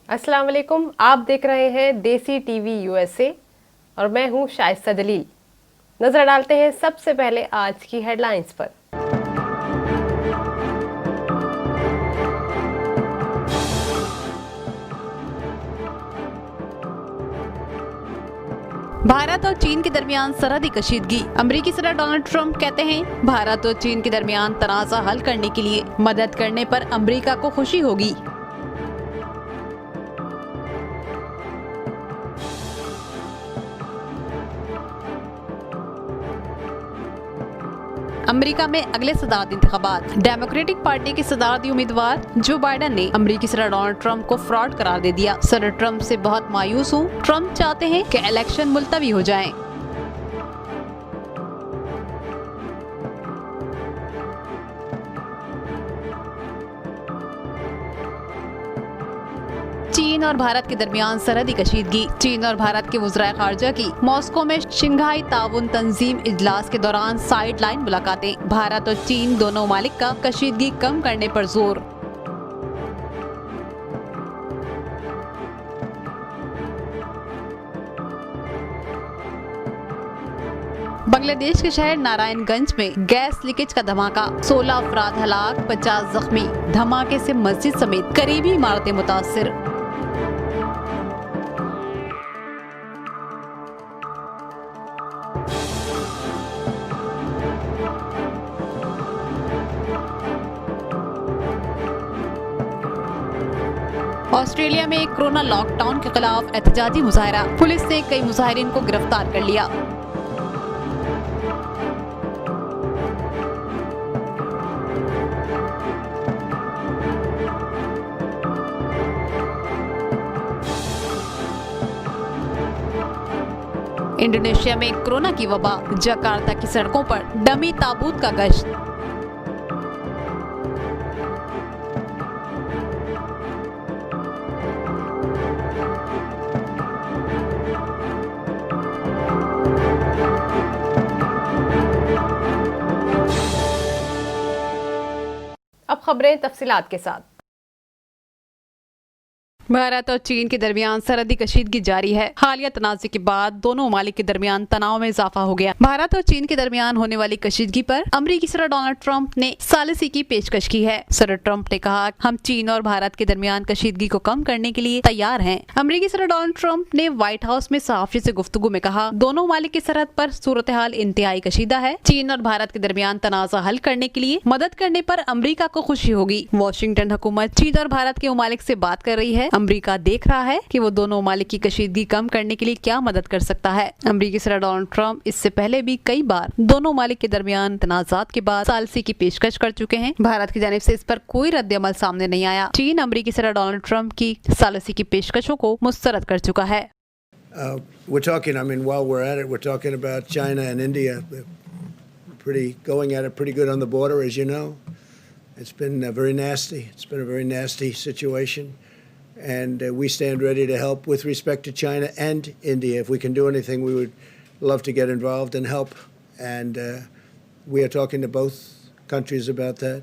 अस्सलाम वालेकुम। आप देख रहे हैं देसी टीवी यूएसए और मैं हूं शाइस्ता जलील। नजर डालते हैं सबसे पहले आज की हेडलाइंस पर। भारत और चीन के दरमियान सरहदी कशीदगी। अमेरिकी सदर डोनाल्ड ट्रंप कहते हैं भारत और चीन के दरमियान तनाज़ा हल करने के लिए मदद करने पर अमेरिका को खुशी होगी। अमेरिका में अगले सदारती इंतखाबात। डेमोक्रेटिक पार्टी के सदारती उम्मीदवार जो बाइडेन ने अमेरिकी सदर डोनाल्ड ट्रंप को फ्रॉड करार दे दिया। सदर ट्रंप से बहुत मायूस हूँ। ट्रंप चाहते हैं कि इलेक्शन मुलतवी हो जाएं। चीन और भारत के दरमियान सरहदी कशीदगी। चीन और भारत के वज़राए ख़ारजा की मॉस्को में शंघाई ताउन तंजीम इजलास के दौरान साइड लाइन मुलाकातें। भारत और चीन दोनों ममालिक का कशीदगी कम करने पर जोर। बांग्लादेश के शहर नारायणगंज में गैस लीकेज का धमाका। 16 अफराद हलाक, 50 जख्मी। धमाके से मस्जिद समेत करीबी इमारतें मुतासिर। ऑस्ट्रेलिया में कोरोना लॉकडाउन के खिलाफ एहतजाजी मुजाहरा। पुलिस ने कई मुजाहिरीन को गिरफ्तार कर लिया। इंडोनेशिया में कोरोना की वबा। जकार्ता की सड़कों पर डमी ताबूत का गश्त। अब खबरें तफसीलात के साथ। भारत और चीन के दरमियान सरहदी कशीदगी जारी है। हालिया तनाज़े के बाद दोनों ममालिक के दरमियान तनाव में इजाफा हो गया। भारत और चीन के दरमियान होने वाली कशीदगी पर अमेरिकी सदर डोनाल्ड ट्रंप ने सालिसी की पेशकश की है। सदर ट्रंप ने कहा, हम चीन और भारत के दरमियान कशीदगी को कम करने के लिए तैयार हैं। अमेरिकी सदर डोनाल्ड ट्रंप ने व्हाइट हाउस में सहाफियों से गुफ्तगू में कहा, दोनों ममालिक की सरहद पर सूरत हाल इंतहाई कशीदा है। चीन और भारत के दरमियान तनाज़ा हल करने के लिए मदद करने पर अमेरिका को खुशी होगी। वाशिंगटन हुकूमत चीन और भारत के ममालिक से बात कर रही है। अमेरिका देख रहा है कि वो दोनों ममालिक की कशीदगी कम करने के लिए क्या मदद कर सकता है। अमेरिकी सदर डोनाल्ड ट्रंप इससे पहले भी कई बार दोनों ममालिक के दरमियान तनाजात के बाद सालिसी की पेशकश कर चुके हैं। भारत की जानिब से इस पर कोई रद्द-ए-अमल सामने नहीं आया। चीन अमेरिकी सदर डोनाल्ड ट्रंप की सालिसी की पेशकशों को मुस्तरद कर चुका है। We're talking, I mean, while we're at it, we're talking about China and India. They're going at it pretty good on the border, as you know. It's been very nasty. It's been a very nasty situation. And we stand ready to help with respect to China and India. If we can do anything, we would love to get involved and help. And we are talking to both countries about that.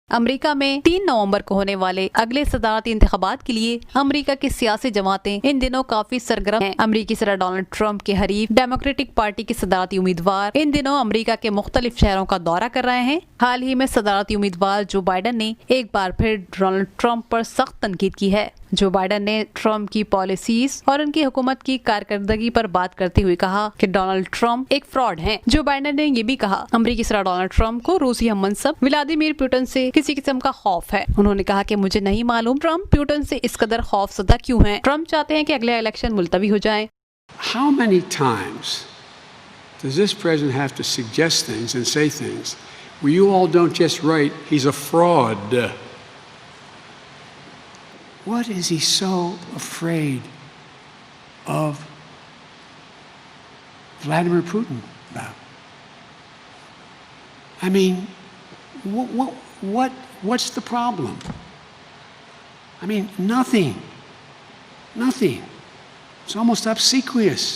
America में 3 नवंबर को होने वाले अगले सदारती इंतखाबात के लिए America की सियासी जमातें इन दिनों काफी सरगर्म हैं। अमेरिकी सदर डोनाल्ड ट्रंप के हरीफ डेमोक्रेटिक पार्टी के सदारती उम्मीदवार इन दिनों अमेरिका के मुख्तलिफ शहरों का दौरा कर रहे हैं। हाल ही में सदारती उम्मीदवार जो बाइडेन ने एक बार फिर डोनाल्ड ट्रंप पर सख्त तनकीद की है। जो बाइडेन ने ट्रंप की पॉलिसीज और उनकी हुकूमत की कारकर्दगी पर बात करते हुए कहा कि डोनाल्ड ट्रंप एक फ्रॉड हैं। जो बाइडेन ने ये भी कहा, अमेरिकी सदर डोनाल्ड ट्रंप को रूसी हम मनसब व्लादिमीर पुतिन से किसी किस्म का खौफ है। उन्होंने कहा कि मुझे नहीं मालूम ट्रंप पुतिन से इस कदर खौफजदा क्यों हैं। ट्रंप चाहते हैं कि अगले इलेक्शन मुलतवी हो जाए। How many times does this president have to suggest things and say things where you all don't just write, he's a fraud? What is he so afraid of Vladimir Putin about? I mean, what's the problem? I mean, nothing. Nothing. It's almost obsequious.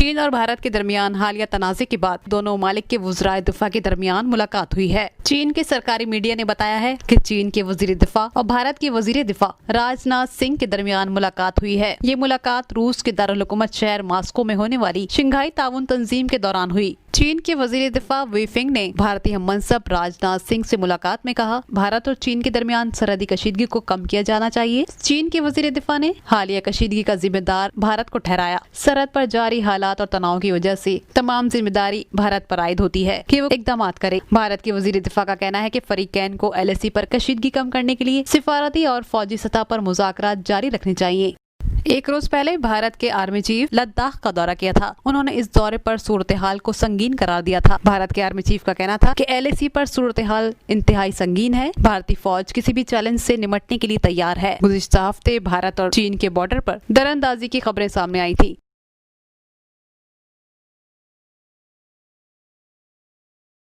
चीन और भारत के दरमियान हालिया तनाज़े के बाद दोनों ममालिक के वज़राए दिफा के दरमियान मुलाकात हुई है। चीन के सरकारी मीडिया ने बताया है कि चीन के वज़ीर दिफा और भारत के वज़ीर दिफा राजनाथ सिंह के दरमियान मुलाकात हुई है। ये मुलाकात रूस के दारुल हुकूमत शहर मॉस्को में होने वाली शंघाई ताउन तंजीम के दौरान हुई। चीन के वज़ीर दिफा वी फेंग ने भारतीय मनसब राजनाथ सिंह से मुलाकात में कहा, भारत और चीन के दरमियान सरहदी कशीदगी को कम किया जाना चाहिए। चीन के वज़ीर दिफा ने हालिया कशीदगी का जिम्मेदार भारत को ठहराया। सरहद पर जारी हालात और तनाव की वजह से तमाम जिम्मेदारी भारत पर आयद होती है कि वो इकदाम करे। भारत के वज़ीर दिफा का कहना है कि फरीकैन को LAC पर कशीदगी कम करने के लिए सिफारती और फौजी सतह पर मुज़ाकरात जारी रखने चाहिए। एक रोज पहले भारत के आर्मी चीफ लद्दाख का दौरा किया था। उन्होंने इस दौरे पर सूरत हाल को संगीन करार दिया था। भारत के आर्मी चीफ का कहना था कि LAC पर सूरत हाल इंतहाई संगीन है। भारतीय फौज किसी भी चैलेंज से निपटने के लिए तैयार है। गुज़िश्ता हफ्ते भारत और चीन के बॉर्डर पर दरअंदाजी की खबरें सामने आई थी।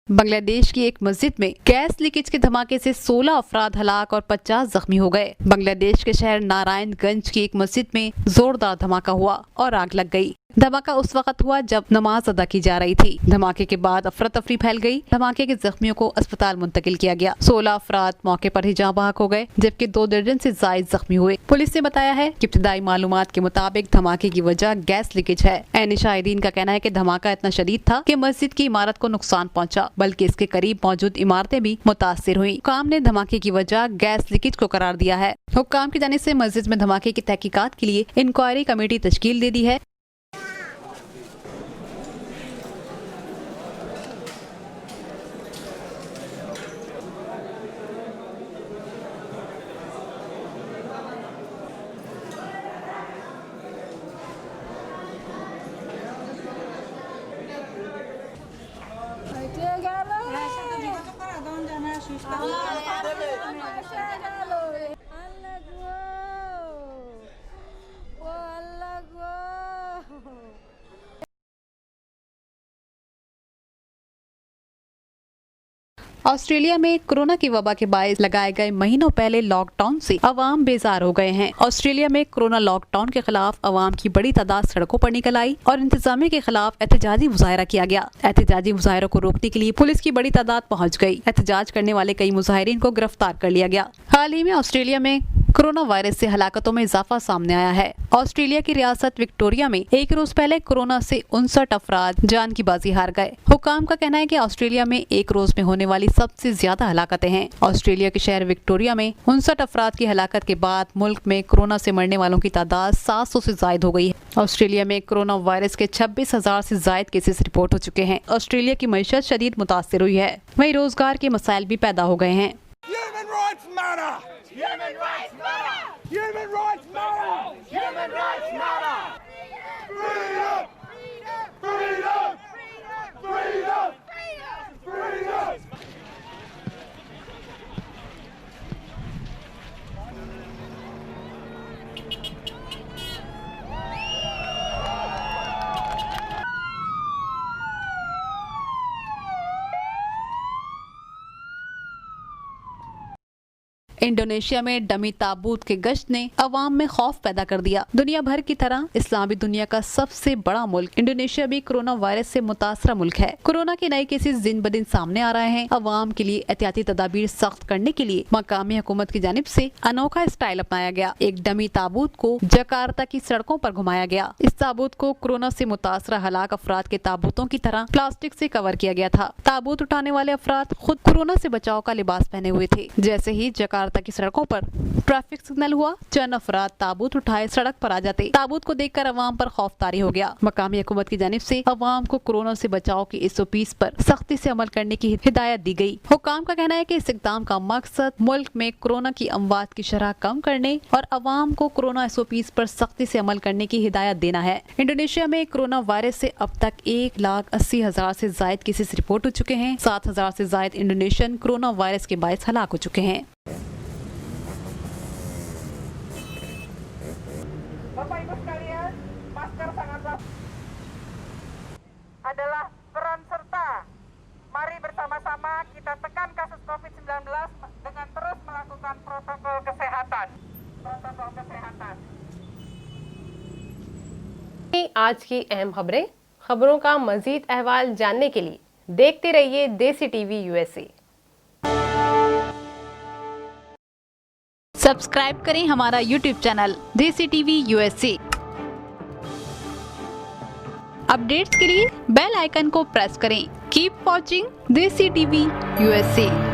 बांग्लादेश की एक मस्जिद में गैस लीकेज के धमाके से 16 अफराद हलाक और 50 जख्मी हो गए। बांग्लादेश के शहर नारायणगंज की एक मस्जिद में जोरदार धमाका हुआ और आग लग गई। धमाका उस वक्त हुआ जब नमाज अदा की जा रही थी। धमाके के बाद अफरा तफरी फैल गई। धमाके के जख्मियों को अस्पताल मुंतकिल किया गया। 16 अफराद मौके पर ही जाँ बहक हो गए, जबकि 2 दर्जन से जायद जख्मी हुए। पुलिस ने बताया है कि इब्तिदाई मालूमात के मुताबिक धमाके की वजह गैस लीकेज है। ऐनी शाहिदीन का कहना है कि धमाका इतना शदीद था कि मस्जिद की इमारत को नुकसान पहुंचा, बल्कि इसके करीब मौजूद इमारतें भी मुतासिर हुई। हुक्काम ने धमाके की वजह गैस लीकेज को करार दिया है। हुक्काम की जानिब से मस्जिद में धमाके की तहकीकात के लिए इंक्वायरी कमेटी तश्कील दे दी है। ऑस्ट्रेलिया में कोरोना की वबा के बायस लगाए गए महीनों पहले लॉकडाउन से अवाम बेजार हो गए हैं। ऑस्ट्रेलिया में कोरोना लॉकडाउन के खिलाफ अवाम की बड़ी तादाद सड़कों पर निकल आई और इंतजामिया के खिलाफ एहतजाजी मुजाहरा किया गया। एहतजाजी मुजाहरों को रोकने के लिए पुलिस की बड़ी तादाद पहुंच गई। एहतजाज करने वाले कई मुजाहिरीन को गिरफ्तार कर लिया गया। हाल ही में ऑस्ट्रेलिया में कोरोना वायरस से हलाकतों में इजाफा सामने आया है। ऑस्ट्रेलिया की रियासत विक्टोरिया में एक रोज पहले कोरोना से 59 अफराद जान की बाजी हार गए। हुकाम का कहना है कि ऑस्ट्रेलिया में एक रोज में होने वाली सबसे ज्यादा हलाकतें हैं। ऑस्ट्रेलिया के शहर विक्टोरिया में 59 अफराद की हलाकत के बाद मुल्क में कोरोना से मरने वालों की तादाद 700 से जायद हो गई है। ऑस्ट्रेलिया में कोरोना वायरस के 26,000 से जायद केसेस रिपोर्ट हो चुके हैं। ऑस्ट्रेलिया की मईशत शदीद मुतासिर हुई है। वहीं रोजगार के मसाइल भी पैदा हो गए हैं। Human rights matter! Human rights matter! Human rights matter! Human rights matter! Freedom! Freedom! Freedom! Freedom! Freedom! Indonesia में डमी ताबूत के गश्त ने अवाम में खौफ पैदा कर दिया। दुनिया भर की तरह इस्लामी दुनिया का सबसे बड़ा मुल्क इंडोनेशिया भी कोरोना वायरस से मुतासरा मुल्क है। कोरोना के नए केसेस दिन ब दिन सामने आ रहे हैं। अवाम के लिए एहतियाती तदाबीर सख्त करने के लिए मकामी हुकूमत की जानिब से अनोखा स्टाइल अपनाया गया। एक डमी ताबूत को जकार्ता की सड़कों पर घुमाया गया। इस ताबूत को कोरोना से मुतासरा हलाक अफराद के ताबूतों की तरह प्लास्टिक से कवर किया गया था। ताबूत उठाने वाले अफराद खुद कोरोना से बचाव का लिबास पहने हुए थे। जैसे ही जकार्ता की सड़कों पर ट्रैफिक सिग्नल हुआ, चंद अफराद ताबूत उठाए सड़क पर आ जाते। ताबूत को देखकर अवाम पर खौफ तारी हो गया। मकामी हुकूमत की जानिब से अवाम को कोरोना से बचाव की SOPs पर सख्ती से अमल करने की हिदायत दी गई। हुकाम का कहना है कि इस इक़दाम का मकसद मुल्क में कोरोना की अमवात की शरह कम करने और अवाम को कोरोना SOPs पर सख्ती से अमल करने की हिदायत देना है। इंडोनेशिया में कोरोना वायरस से अब तक 1,80,000 से जायद केसेस रिपोर्ट हो चुके हैं। 7,000 से जायद इंडोनेशियन कोरोना वायरस के बायस हलाक हो चुके हैं। Bapak Ibu sekalian, masker sangatlah adalah peran serta. Mari bersama-sama kita tekan kasus COVID-19 dengan terus melakukan protokol kesehatan. आज की अहम खबरें खबरों का मजीद अहवाल जानने के लिए देखते रहिए देसी टीवी यूएसए। सब्सक्राइब करें हमारा यूट्यूब चैनल देसी टीवी यूएसए। अपडेट्स के लिए बेल आइकन को प्रेस करें। कीप वॉचिंग देसी टीवी यूएसए।